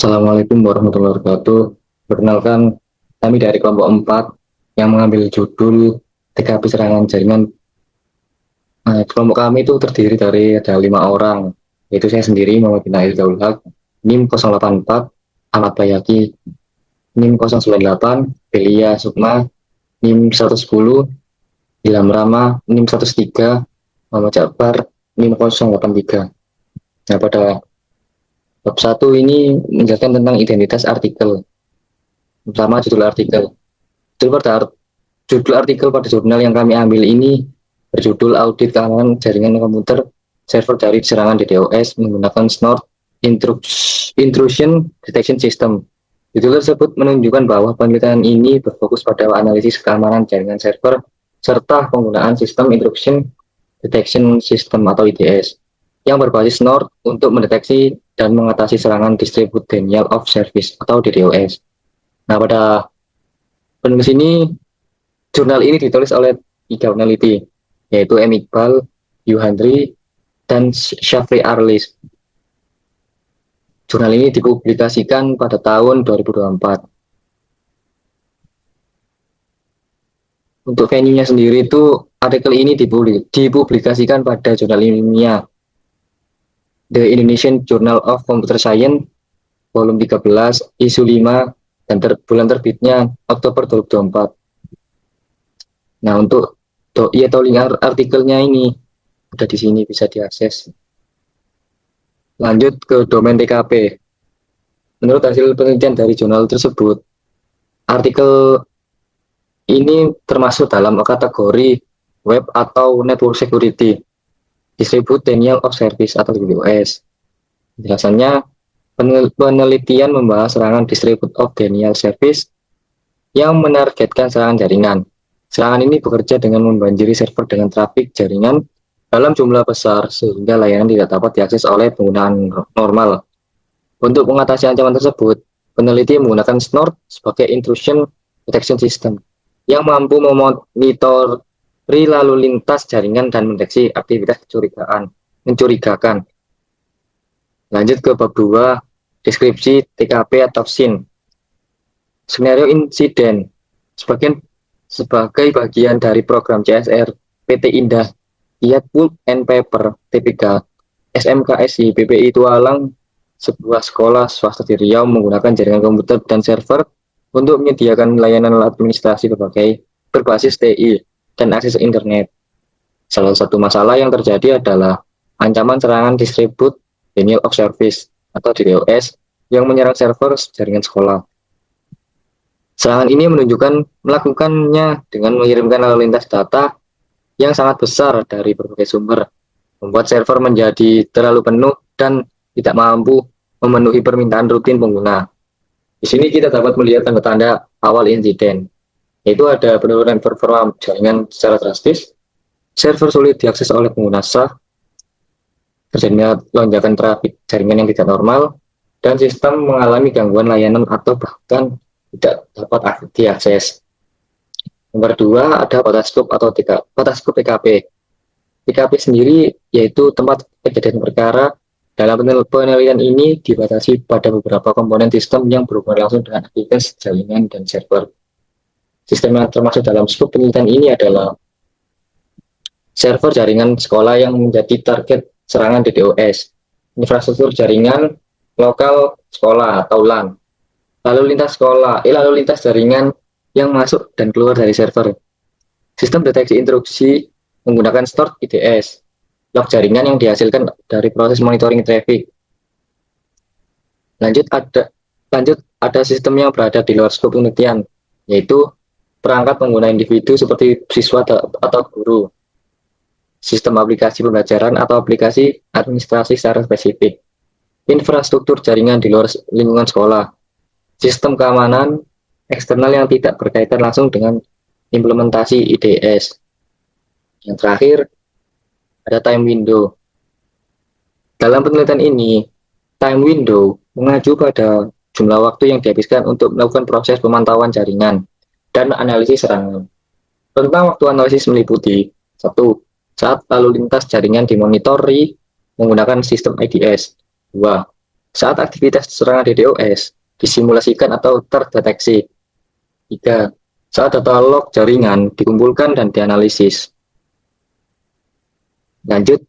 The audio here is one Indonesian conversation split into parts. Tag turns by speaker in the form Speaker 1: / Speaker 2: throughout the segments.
Speaker 1: Assalamualaikum warahmatullahi wabarakatuh. Perkenalkan, kami dari kelompok 4 yang mengambil judul TKP serangan jaringan. Kelompok kami itu terdiri dari ada 5 orang, yaitu saya sendiri, Muhammad bin Aidil Daul Haq, NIM 084, Ahmad Bayaki, NIM 098, Belia Sukma, NIM 110, Ilham Rama, NIM 103, Muhammad Jakbar, NIM 083. Nah, pada bab 1 ini menjelaskan tentang identitas artikel, pertama judul artikel. Judul artikel pada jurnal yang kami ambil ini berjudul Audit Keamanan Jaringan Komputer Server dari Serangan DDoS menggunakan Snort Intrusion Detection System. Judul tersebut menunjukkan bahwa penelitian ini berfokus pada analisis keamanan jaringan server serta penggunaan sistem Intrusion Detection System atau IDS yang berbasis Snort untuk mendeteksi dan mengatasi serangan Distributed Denial of Service atau DDoS. Nah, pada penulis ini, jurnal ini ditulis oleh 3 peneliti, yaitu M. Iqbal, Yuhandri, dan Syafri Arlis. Jurnal ini dipublikasikan pada tahun 2024. Untuk venue-nya sendiri itu, artikel ini dipublikasikan pada jurnal ilmiah The Indonesian Journal of Computer Science, volume 13, isu 5, dan bulan terbitnya Oktober 2024. Nah, untuk doi atau link artikelnya ini ada di sini, bisa diakses. Lanjut ke domain TKP. Menurut hasil penelitian dari jurnal tersebut, artikel ini termasuk dalam kategori web atau network security, Distributed Denial of Service atau DDoS. Penjelasannya, penelitian membahas serangan Distributed of Denial Service yang menargetkan serangan jaringan. Serangan ini bekerja dengan membanjiri server dengan trafik jaringan dalam jumlah besar sehingga layanan tidak dapat diakses oleh penggunaan normal. Untuk mengatasi ancaman tersebut, peneliti menggunakan Snort sebagai intrusion detection system yang mampu memonitori lalu lintas jaringan dan mendeteksi aktivitas mencurigakan. Lanjut ke bab 2, deskripsi TKP atau SIN. Skenario insiden sebagai bagian dari program CSR PT Indah Kiat Pulp and Paper TPK SMKSI BPI Tualang, sebuah sekolah swasta di Riau menggunakan jaringan komputer dan server untuk menyediakan layanan administrasi berbasis TI dan akses internet. Salah satu masalah yang terjadi adalah ancaman serangan Distributed Denial of Service atau DDoS yang menyerang server jaringan sekolah. Serangan ini melakukannya dengan mengirimkan lalu lintas data yang sangat besar dari berbagai sumber, membuat server menjadi terlalu penuh dan tidak mampu memenuhi permintaan rutin pengguna. Di sini kita dapat melihat tanda-tanda awal insiden, yaitu ada penurunan performa jaringan secara drastis, server sulit diakses oleh pengguna sah, terjadinya lonjakan trafik jaringan yang tidak normal, dan sistem mengalami gangguan layanan atau bahkan tidak dapat diakses. Nomor 2, ada batas skop TKP. TKP sendiri yaitu tempat kejadian perkara. Dalam penelitian ini dibatasi pada beberapa komponen sistem yang berhubungan langsung dengan aktivitas jaringan dan server. Sistem yang termasuk dalam skop penelitian ini adalah server jaringan sekolah yang menjadi target serangan DDoS, infrastruktur jaringan lokal sekolah atau LAN, lalu lintas jaringan yang masuk dan keluar dari server, sistem deteksi intrusi menggunakan Snort IDS, log jaringan yang dihasilkan dari proses monitoring traffic. Lanjut ada sistem yang berada di luar skop penelitian, yaitu perangkat pengguna individu seperti siswa atau guru, sistem aplikasi pembelajaran atau aplikasi administrasi secara spesifik, infrastruktur jaringan di luar lingkungan sekolah, sistem keamanan eksternal yang tidak berkaitan langsung dengan implementasi IDS. Yang terakhir, ada time window. Dalam penelitian ini, time window mengacu pada jumlah waktu yang dihabiskan untuk melakukan proses pemantauan jaringan dan analisis serangan. Tentang waktu analisis meliputi 1. Saat lalu lintas jaringan dimonitori menggunakan sistem IDS. 2. saat aktivitas serangan DDoS disimulasikan atau terdeteksi. 3. Saat data log jaringan dikumpulkan dan dianalisis. Lanjut,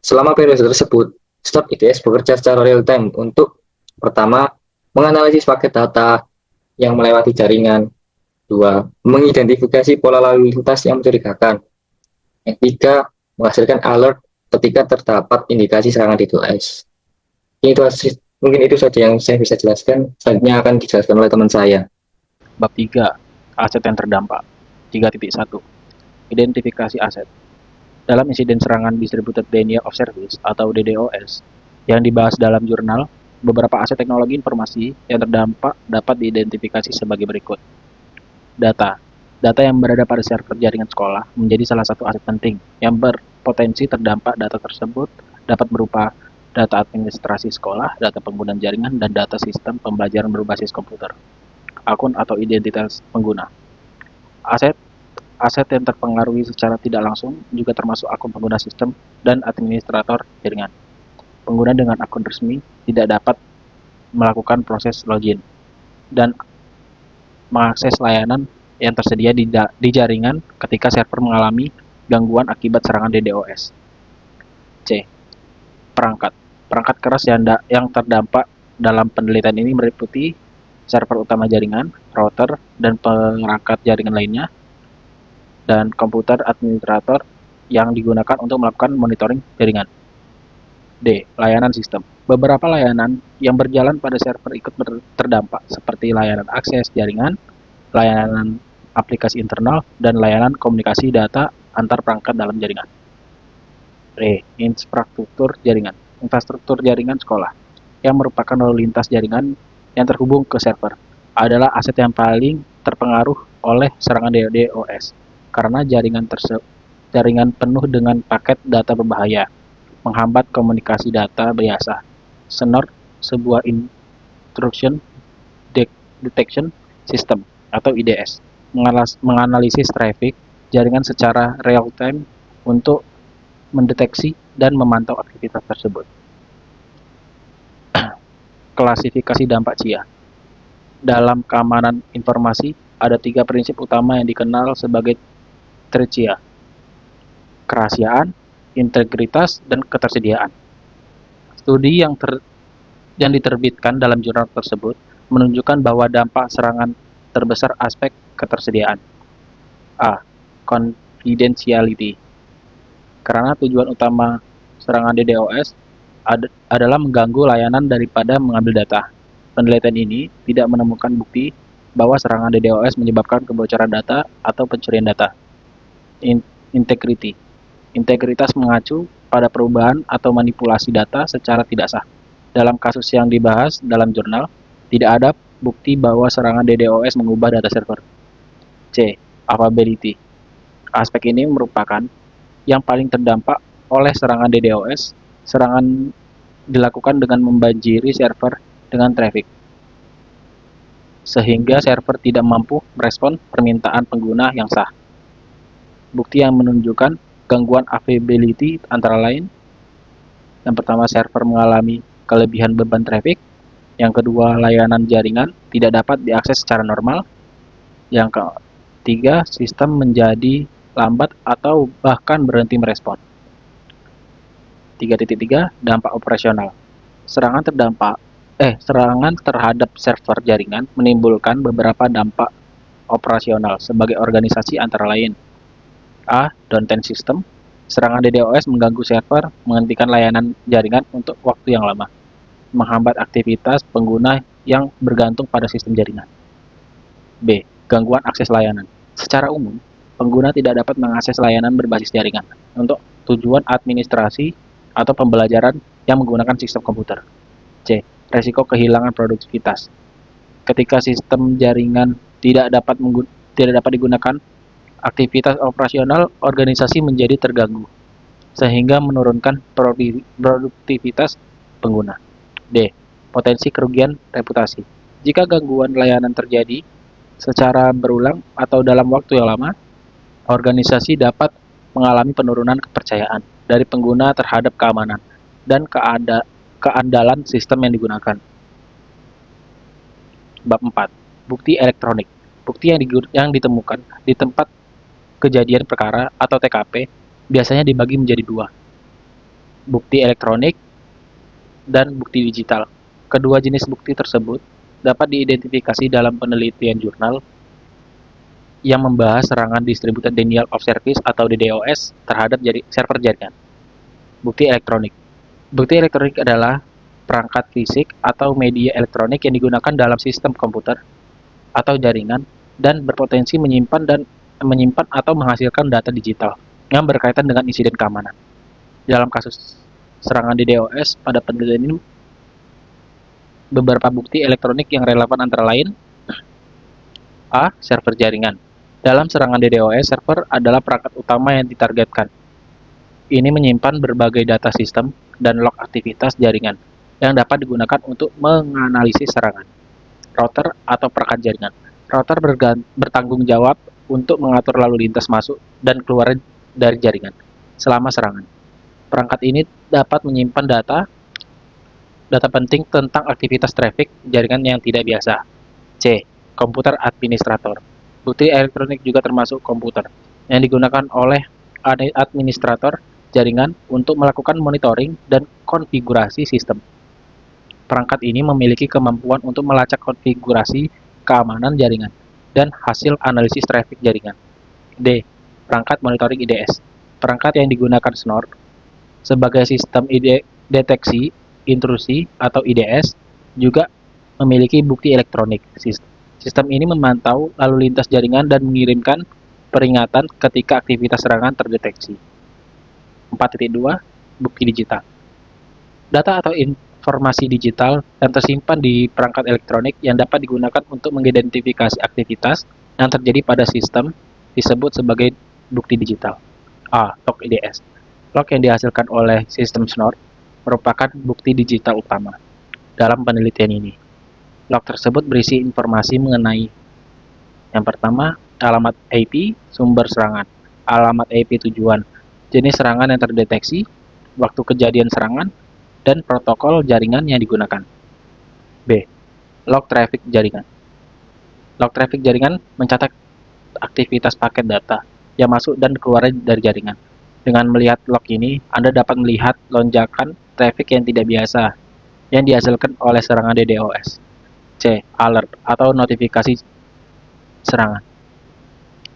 Speaker 1: selama periode tersebut, staf IDS bekerja secara real-time untuk pertama, menganalisis paket data yang melewati jaringan. 2. Mengidentifikasi pola lalu lintas yang mencurigakan. Yang 3. Menghasilkan alert ketika terdapat indikasi serangan DDoS. Mungkin itu saja yang saya bisa jelaskan. Selanjutnya akan dijelaskan oleh teman saya.
Speaker 2: Bab 3. Aset yang terdampak. 3.1. Identifikasi aset. Dalam insiden serangan Distributed Denial of Service atau DDoS yang dibahas dalam jurnal, beberapa aset teknologi informasi yang terdampak dapat diidentifikasi sebagai berikut. Data. Data yang berada pada server jaringan sekolah menjadi salah satu aset penting yang berpotensi terdampak. Data tersebut dapat berupa data administrasi sekolah, data penggunaan jaringan, dan data sistem pembelajaran berbasis komputer, akun atau identitas pengguna. Aset yang terpengaruhi secara tidak langsung juga termasuk akun pengguna sistem dan administrator jaringan. Pengguna dengan akun resmi tidak dapat melakukan proses login dan mengakses layanan yang tersedia di jaringan ketika server mengalami gangguan akibat serangan DDoS. C. Perangkat. Perangkat keras yang terdampak dalam penelitian ini meliputi server utama jaringan, router, dan perangkat jaringan lainnya, dan komputer administrator yang digunakan untuk melakukan monitoring jaringan. D. Layanan sistem. Beberapa layanan yang berjalan pada server ikut terdampak, seperti layanan akses jaringan, layanan aplikasi internal, dan layanan komunikasi data antar perangkat dalam jaringan. E. Infrastruktur jaringan. Infrastruktur jaringan sekolah, yang merupakan lalu lintas jaringan yang terhubung ke server, adalah aset yang paling terpengaruh oleh serangan DDoS, karena jaringan penuh dengan paket data berbahaya, menghambat komunikasi data biasa. SNOR, sebuah Intrusion Detection System atau IDS, menganalisis traffic jaringan secara real-time untuk mendeteksi dan memantau aktivitas tersebut. Klasifikasi dampak CIA. Dalam keamanan informasi, ada 3 prinsip utama yang dikenal sebagai trait CIA: kerahasiaan, integritas, dan ketersediaan. Studi yang diterbitkan dalam jurnal tersebut menunjukkan bahwa dampak serangan terbesar aspek ketersediaan. A. Confidentiality. Karena tujuan utama serangan DDoS adalah mengganggu layanan daripada mengambil data. Penelitian ini tidak menemukan bukti bahwa serangan DDoS menyebabkan kebocoran data atau pencurian data. Integrity. Integritas mengacu pada perubahan atau manipulasi data secara tidak sah. Dalam kasus yang dibahas dalam jurnal, tidak ada bukti bahwa serangan DDoS mengubah data server. C. Availability. Aspek ini merupakan yang paling terdampak oleh serangan DDoS. Serangan dilakukan dengan membanjiri server dengan traffic, sehingga server tidak mampu merespon permintaan pengguna yang sah. Bukti yang menunjukkan gangguan availability antara lain: yang pertama, server mengalami kelebihan beban traffic; yang kedua, layanan jaringan tidak dapat diakses secara normal; yang ketiga, sistem menjadi lambat atau bahkan berhenti merespon. 3.3. Dampak operasional. Serangan terhadap server jaringan menimbulkan beberapa dampak operasional sebagai organisasi, antara lain: A. Downtime system. Serangan DDoS mengganggu server, menghentikan layanan jaringan untuk waktu yang lama, menghambat aktivitas pengguna yang bergantung pada sistem jaringan. B. Gangguan akses layanan. Secara umum, pengguna tidak dapat mengakses layanan berbasis jaringan untuk tujuan administrasi atau pembelajaran yang menggunakan sistem komputer. C. Resiko kehilangan produktivitas. Ketika sistem jaringan tidak dapat digunakan, aktivitas operasional organisasi menjadi terganggu, sehingga menurunkan produktivitas pengguna. D. Potensi kerugian reputasi. Jika gangguan layanan terjadi secara berulang atau dalam waktu yang lama, organisasi dapat mengalami penurunan kepercayaan dari pengguna terhadap keamanan dan keandalan sistem yang digunakan. Bab 4. Bukti elektronik. Bukti yang ditemukan di tempat kejadian perkara atau TKP biasanya dibagi menjadi dua, bukti elektronik dan bukti digital. Kedua jenis bukti tersebut dapat diidentifikasi dalam penelitian jurnal yang membahas serangan Distributed Denial of Service atau DDoS terhadap server jaringan. Bukti elektronik. Bukti elektronik adalah perangkat fisik atau media elektronik yang digunakan dalam sistem komputer atau jaringan dan berpotensi menyimpan atau menghasilkan data digital yang berkaitan dengan insiden keamanan. Dalam kasus serangan DDoS pada penelitian ini, beberapa bukti elektronik yang relevan antara lain: A. Server jaringan. Dalam serangan DDoS, server adalah perangkat utama yang ditargetkan. Ini menyimpan berbagai data sistem dan log aktivitas jaringan yang dapat digunakan untuk menganalisis serangan. Router atau perangkat jaringan. Router bertanggung jawab untuk mengatur lalu lintas masuk dan keluar dari jaringan selama serangan. Perangkat ini dapat menyimpan data penting tentang aktivitas traffic jaringan yang tidak biasa. C. Komputer administrator. Bukti elektronik juga termasuk komputer yang digunakan oleh administrator jaringan untuk melakukan monitoring dan konfigurasi sistem. Perangkat ini memiliki kemampuan untuk melacak konfigurasi keamanan jaringan dan hasil analisis traffic jaringan. D. Perangkat monitoring IDS. Perangkat yang digunakan SNOR sebagai sistem deteksi intrusi atau IDS juga memiliki bukti elektronik. Sistem ini memantau lalu lintas jaringan dan mengirimkan peringatan ketika aktivitas serangan terdeteksi. 4.2. Bukti digital. Data atau informasi digital yang tersimpan di perangkat elektronik yang dapat digunakan untuk mengidentifikasi aktivitas yang terjadi pada sistem disebut sebagai bukti digital. A. Log IDS. Log yang dihasilkan oleh sistem SNOR merupakan bukti digital utama dalam penelitian ini. Log tersebut berisi informasi mengenai: yang pertama, alamat IP sumber serangan, alamat IP tujuan, jenis serangan yang terdeteksi, waktu kejadian serangan, dan protokol jaringan yang digunakan. B. Log traffic jaringan. Log traffic jaringan mencatat aktivitas paket data yang masuk dan keluar dari jaringan. Dengan melihat log ini, Anda dapat melihat lonjakan traffic yang tidak biasa yang dihasilkan oleh serangan DDoS. C. Alert atau notifikasi serangan.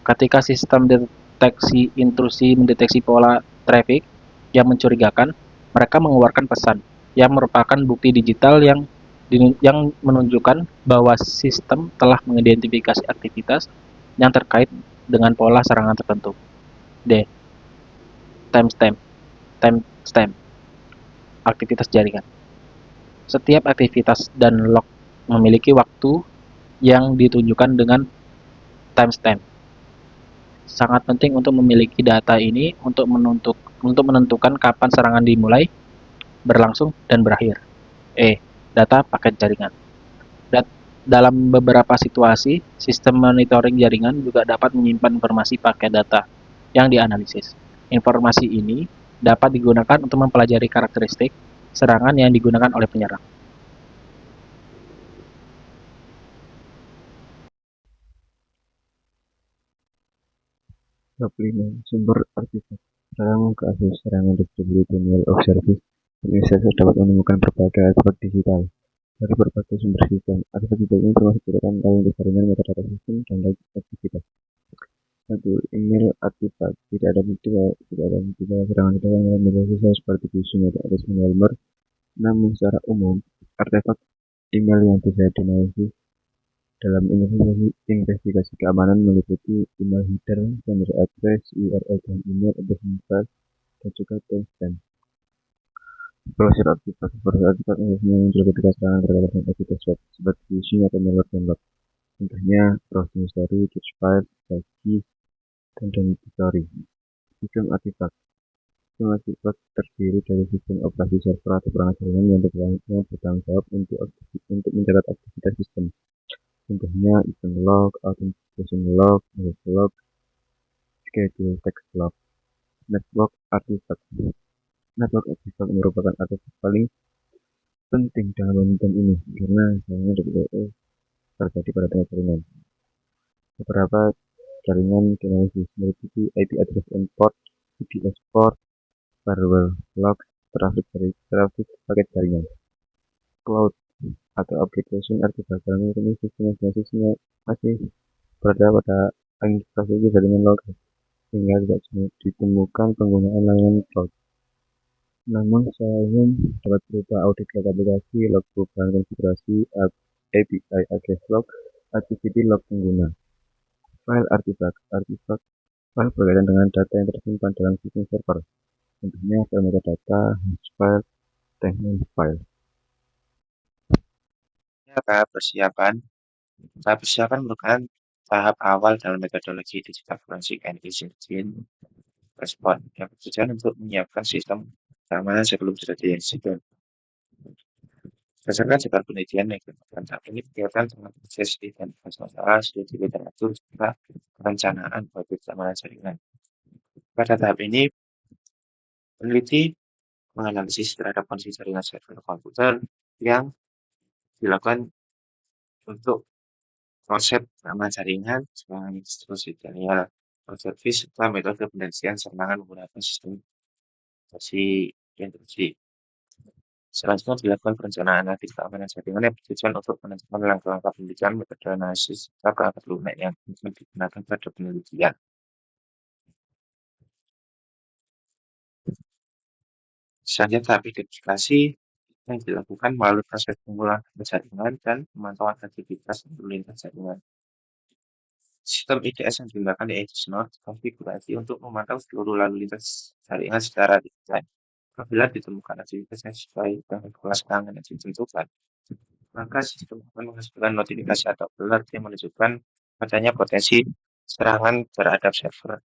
Speaker 2: Ketika sistem deteksi intrusi mendeteksi pola traffic yang mencurigakan, mereka mengeluarkan pesan yang merupakan bukti digital yang menunjukkan bahwa sistem telah mengidentifikasi aktivitas yang terkait dengan pola serangan tertentu. D. Timestamp. Aktivitas jaringan. Setiap aktivitas dan log memiliki waktu yang ditunjukkan dengan timestamp. Sangat penting untuk memiliki data ini untuk menentukan kapan serangan dimulai, berlangsung, dan berakhir. E. Data paket jaringan. Dalam beberapa situasi, sistem monitoring jaringan juga dapat menyimpan informasi paket data yang dianalisis. Informasi ini dapat digunakan untuk mempelajari karakteristik serangan yang digunakan oleh penyerang.
Speaker 3: Bab 5. Sumber artefak. Dalam kasus serangan Distributed Denial of Service, administrator dapat menemukan berbagai artefak digital dari berbagai sumber sistem. Artefak digital ini termasuk catatan lalu jaringan, metadata sistem, dan aktivitas. 1. Email artefak. Tidak ada bukti bahwa serangan dilakukan oleh media sosial seperti phishing atau malware. Namun secara umum, artefak email yang bisa dianalisis dalam investigasi keamanan meliputi email header, sender address, URL dan email address file, dan juga timestamp. Browser artefak. Browser artefak biasanya muncul ketika serangan terhadap aktivitas web seperti phishing atau malware download. Contohnya browsing history, cache file, lagi, dan history. Sistem artefak. Sistem artefak terdiri dari sistem operasi server atau perangkat jaringan yang bertanggung jawab untuk mencatat aktivitas sistem. Contohnya event log, authentication log, message log, schedule text log. Network artifact. Network artifact merupakan artefak paling penting dalam pembentukan ini karena jaringan DDoS terjadi pada tengah jaringan. Beberapa jaringan dianalisis meliputi IP address endport, IDS port, firewall logs, traffic paket jaringan, cloud atau application artifact. Dalam ini sistem basisnya masih berada pada infrastruktur jaringan lokal sehingga tidak ditemukan penggunaan layanan cloud. Namun secara umum dapat berupa audit log aplikasi, log perubahan konfigurasi, API address log, activity log pengguna, file artifact, file berkaitan dengan data yang tersimpan dalam sistem server. Contohnya file metadata, hash file, daemon file.
Speaker 4: Tahap persiapan. Tahap persiapan merupakan tahap awal dalam metodologi digital forensik and incident response yang bertujuan untuk menyiapkan sistem keamanan sebelum terjadi insiden. Berdasarkan sebar penelitian yang dilakukan tahap ini berkaitan dengan proses identifikasi masalah, studi literatur, serta perencanaan bagi keamanan jaringan. Pada tahap ini, peneliti menganalisis terhadap kondisi jaringan server komputer yang dilakukan untuk konsep keamanan jaringan, serangan institusi serial, service, serta metode pendeteksian serangan menggunakan sistem intrusi. Selanjutnya dilakukan perencanaan analisis keamanan jaringan yang bertujuan untuk menentukan langkah-langkah penelitian, metode analisis, serta perangkat lunak yang akan digunakan pada penelitian. Selanjutnya tahap identifikasi yang dilakukan melalui proses pengumpulan jaringan dan pemantauan aktivitas lalu lintas jaringan. Sistem IDS yang digunakan yaitu Snort konfigurasi untuk memantau seluruh lalu lintas jaringan secara real-time. Apabila ditemukan aktivitas yang sesuai dengan pola serangan yang ditentukan, maka sistem akan menghasilkan notifikasi atau alert yang menunjukkan adanya potensi serangan terhadap server.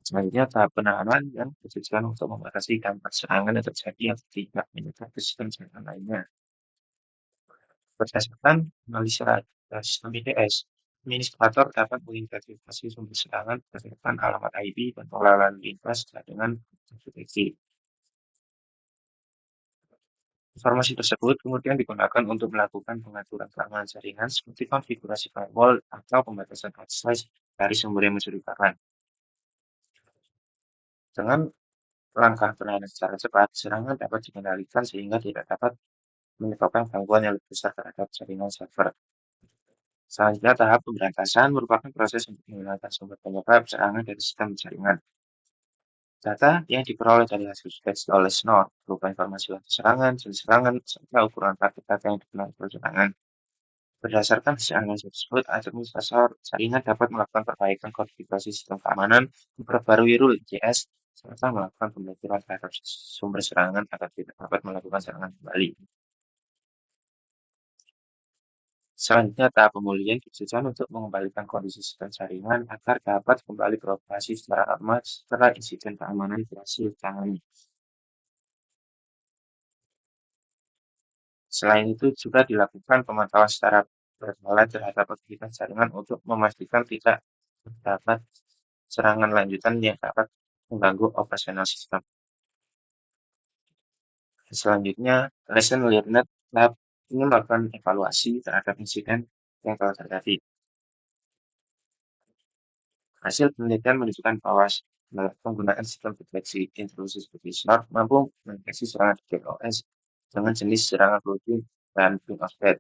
Speaker 4: Selanjutnya tahap penanganan yang bertujuan untuk membatasi dampak serangan yang terjadi yang tidak menyebar ke sistem jaringan lainnya. Berdasarkan analisis sistem IDS, administrator dapat mengidentifikasi sumber serangan berdasarkan alamat IP dan pola lalu lintas dengan deteksi. Informasi tersebut kemudian digunakan untuk melakukan pengaturan keamanan jaringan seperti konfigurasi firewall atau pembatasan akses dari sumber yang mencurigakan. Dengan langkah penanganan secara cepat, serangan dapat dikendalikan sehingga tidak dapat menyebabkan gangguan yang lebih besar terhadap jaringan server. Selanjutnya, tahap pemberantasan merupakan proses untuk menghilangkan sumber penyebab serangan dari sistem jaringan. Data yang diperoleh dari hasil deteksi oleh Snort berupa informasi waktu serangan, jenis serangan, serta ukuran paket data yang digunakan untuk serangan. Berdasarkan hasil analisis tersebut, administrator jaringan dapat melakukan perbaikan konfigurasi sistem keamanan, memperbarui rule IDS, serta melakukan pemblokiran terhadap sumber serangan agar tidak dapat melakukan serangan kembali. Selanjutnya, tahap pemulihan bertujuan untuk mengembalikan kondisi sistem jaringan agar dapat kembali beroperasi secara normal setelah insiden keamanan berhasil ditangani. Selain itu, juga dilakukan pemantauan secara berkala terhadap aktivitas jaringan untuk memastikan tidak terdapat serangan lanjutan yang dapat mengganggu operasional sistem. Selanjutnya, lesson learned tahap ini melakukan evaluasi terhadap insiden yang telah terjadi. Hasil penelitian menunjukkan bahwa penggunaan sistem deteksi intrusi seperti Snort mampu mendeteksi serangan DDoS dengan jenis serangan rutin dan ping of death.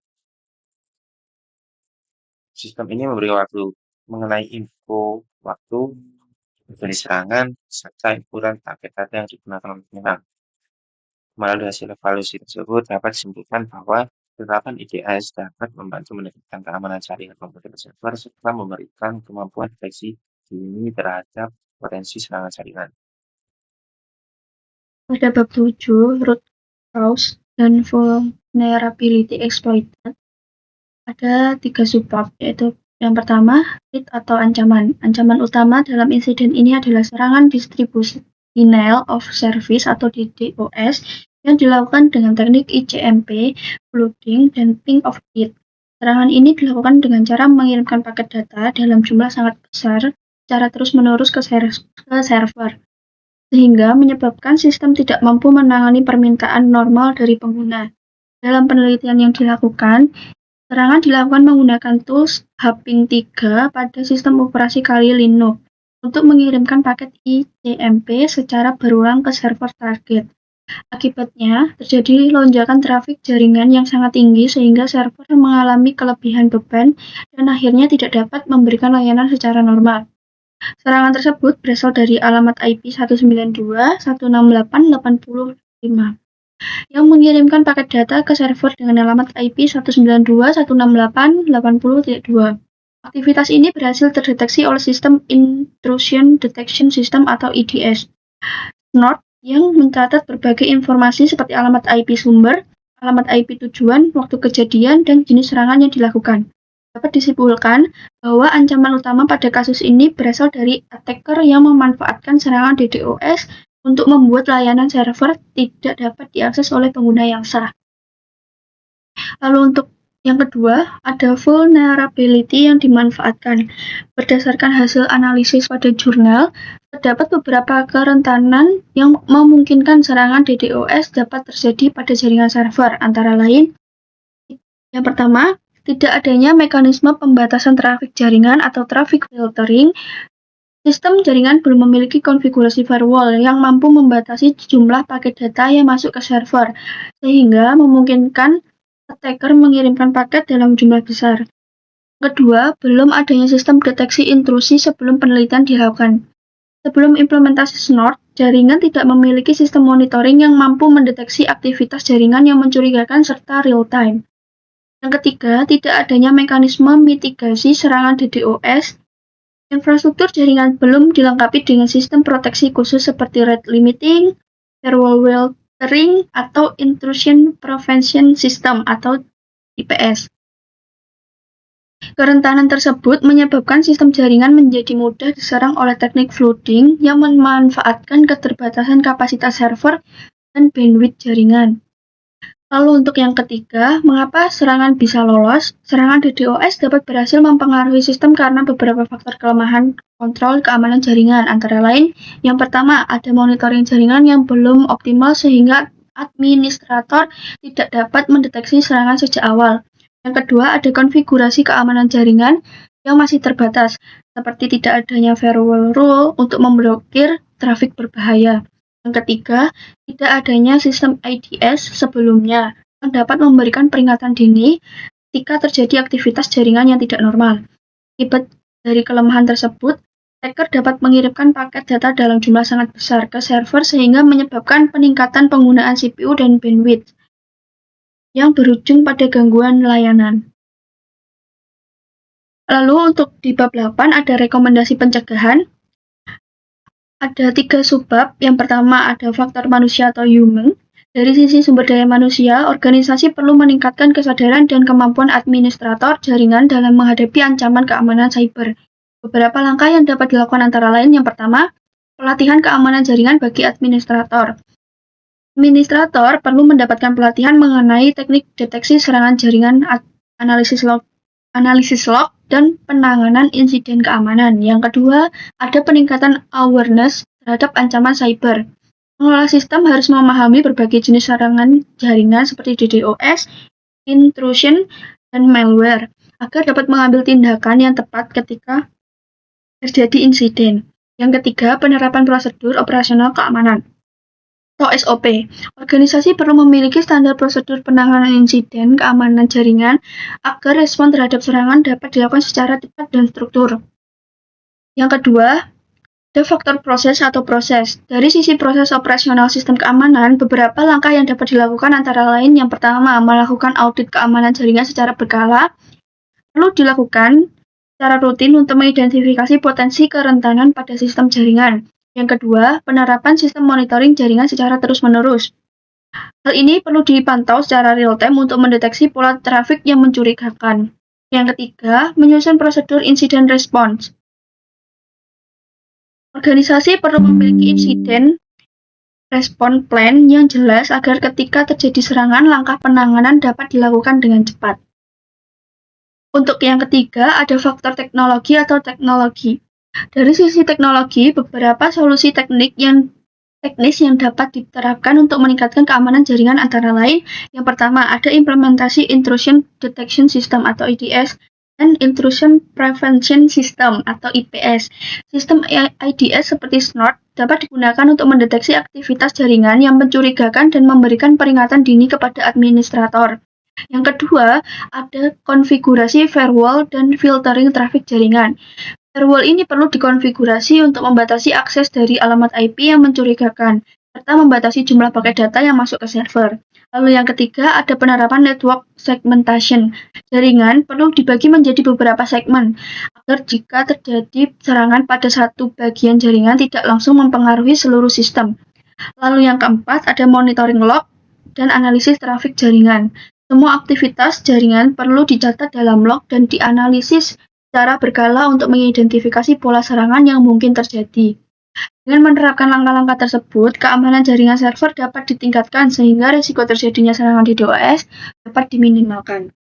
Speaker 4: Sistem ini memberi waktu mengenai info waktu, jenis serangan, serta ukuran paket data yang digunakan untuk menyerang. Melalui hasil evaluasi tersebut dapat disimpulkan bahwa penerapan IDS dapat membantu meningkatkan keamanan jaringan komputer server serta memberikan kemampuan deteksi dini terhadap potensi serangan jaringan.
Speaker 5: Pada bab 7, root cause dan vulnerability exploited, ada 3 subbab, yaitu yang pertama, threat atau ancaman. Ancaman utama dalam insiden ini adalah serangan distribusi denial of service atau DDoS yang dilakukan dengan teknik ICMP, flooding, dan ping of death. Serangan ini dilakukan dengan cara mengirimkan paket data dalam jumlah sangat besar secara terus-menerus ke server. sehingga menyebabkan sistem tidak mampu menangani permintaan normal dari pengguna. Dalam penelitian yang dilakukan, serangan dilakukan menggunakan tools Hping3 pada sistem operasi Kali Linux untuk mengirimkan paket ICMP secara berulang ke server target. Akibatnya, terjadi lonjakan trafik jaringan yang sangat tinggi sehingga server mengalami kelebihan beban dan akhirnya tidak dapat memberikan layanan secara normal. Serangan tersebut berasal dari alamat IP 192.168.85 yang mengirimkan paket data ke server dengan alamat IP 192.168.80.2. Aktivitas ini berhasil terdeteksi oleh System Intrusion Detection System atau IDS. Snort yang mencatat berbagai informasi seperti alamat IP sumber, alamat IP tujuan, waktu kejadian, dan jenis serangan yang dilakukan. Dapat disimpulkan bahwa ancaman utama pada kasus ini berasal dari attacker yang memanfaatkan serangan DDoS untuk membuat layanan server tidak dapat diakses oleh pengguna yang sah. Lalu untuk yang kedua, ada vulnerability yang dimanfaatkan. Berdasarkan hasil analisis pada jurnal, terdapat beberapa kerentanan yang memungkinkan serangan DDoS dapat terjadi pada jaringan server, antara lain, yang pertama, tidak adanya mekanisme pembatasan trafik jaringan atau traffic filtering. Sistem jaringan belum memiliki konfigurasi firewall yang mampu membatasi jumlah paket data yang masuk ke server, sehingga memungkinkan attacker mengirimkan paket dalam jumlah besar. Kedua, belum adanya sistem deteksi intrusi sebelum penelitian dilakukan. Sebelum implementasi Snort, jaringan tidak memiliki sistem monitoring yang mampu mendeteksi aktivitas jaringan yang mencurigakan serta real-time. Yang ketiga, tidak adanya mekanisme mitigasi serangan DDoS. Infrastruktur jaringan belum dilengkapi dengan sistem proteksi khusus seperti rate limiting, firewall filtering, atau intrusion prevention system atau IPS. Kerentanan tersebut menyebabkan sistem jaringan menjadi mudah diserang oleh teknik flooding yang memanfaatkan keterbatasan kapasitas server dan bandwidth jaringan. Lalu untuk yang ketiga, mengapa serangan bisa lolos? Serangan DDoS dapat berhasil mempengaruhi sistem karena beberapa faktor kelemahan kontrol keamanan jaringan, antara lain, yang pertama, ada monitoring jaringan yang belum optimal sehingga administrator tidak dapat mendeteksi serangan sejak awal. Yang kedua, ada konfigurasi keamanan jaringan yang masih terbatas, seperti tidak adanya firewall rule untuk memblokir trafik berbahaya. Yang ketiga, tidak adanya sistem IDS sebelumnya yang dapat memberikan peringatan dini ketika terjadi aktivitas jaringan yang tidak normal. Akibat dari kelemahan tersebut, attacker dapat mengirimkan paket data dalam jumlah sangat besar ke server sehingga menyebabkan peningkatan penggunaan CPU dan bandwidth yang berujung pada gangguan layanan. Lalu untuk di bab 8 ada rekomendasi pencegahan. Ada 3 subbab. Yang pertama ada faktor manusia atau human. Dari sisi sumber daya manusia, organisasi perlu meningkatkan kesadaran dan kemampuan administrator jaringan dalam menghadapi ancaman keamanan cyber. Beberapa langkah yang dapat dilakukan antara lain, yang pertama, pelatihan keamanan jaringan bagi administrator. Administrator perlu mendapatkan pelatihan mengenai teknik deteksi serangan jaringan, analisis log, dan penanganan insiden keamanan. Yang kedua, ada peningkatan awareness terhadap ancaman cyber. Pengelola sistem harus memahami berbagai jenis serangan jaringan seperti DDoS, intrusion, dan malware, agar dapat mengambil tindakan yang tepat ketika terjadi insiden. Yang ketiga, penerapan prosedur operasional keamanan atau SOP. Organisasi perlu memiliki standar prosedur penanganan insiden keamanan jaringan agar respon terhadap serangan dapat dilakukan secara cepat dan struktur. Yang kedua, ada faktor proses atau proses. Dari sisi proses operasional sistem keamanan, beberapa langkah yang dapat dilakukan antara lain, yang pertama, melakukan audit keamanan jaringan secara berkala. Perlu dilakukan secara rutin untuk mengidentifikasi potensi kerentanan pada sistem jaringan. Yang kedua, penerapan sistem monitoring jaringan secara terus-menerus. Hal ini perlu dipantau secara real-time untuk mendeteksi pola trafik yang mencurigakan. Yang ketiga, menyusun prosedur incident response. Organisasi perlu memiliki incident response plan yang jelas agar ketika terjadi serangan, langkah penanganan dapat dilakukan dengan cepat. Untuk yang ketiga, ada faktor teknologi atau teknologi. Dari sisi teknologi, beberapa solusi teknik yang teknis yang dapat diterapkan untuk meningkatkan keamanan jaringan antara lain, yang pertama ada implementasi Intrusion Detection System atau IDS dan Intrusion Prevention System atau IPS. Sistem IDS seperti Snort dapat digunakan untuk mendeteksi aktivitas jaringan yang mencurigakan dan memberikan peringatan dini kepada administrator. Yang kedua, ada konfigurasi firewall dan filtering trafik jaringan. Firewall ini perlu dikonfigurasi untuk membatasi akses dari alamat IP yang mencurigakan, serta membatasi jumlah paket data yang masuk ke server. Lalu yang ketiga, ada penerapan network segmentation. Jaringan perlu dibagi menjadi beberapa segmen, agar jika terjadi serangan pada satu bagian jaringan tidak langsung mempengaruhi seluruh sistem. Lalu yang keempat, ada monitoring log dan analisis trafik jaringan. Semua aktivitas jaringan perlu dicatat dalam log dan dianalisis secara berkala untuk mengidentifikasi pola serangan yang mungkin terjadi. Dengan menerapkan langkah-langkah tersebut, keamanan jaringan server dapat ditingkatkan sehingga risiko terjadinya serangan DDoS dapat diminimalkan.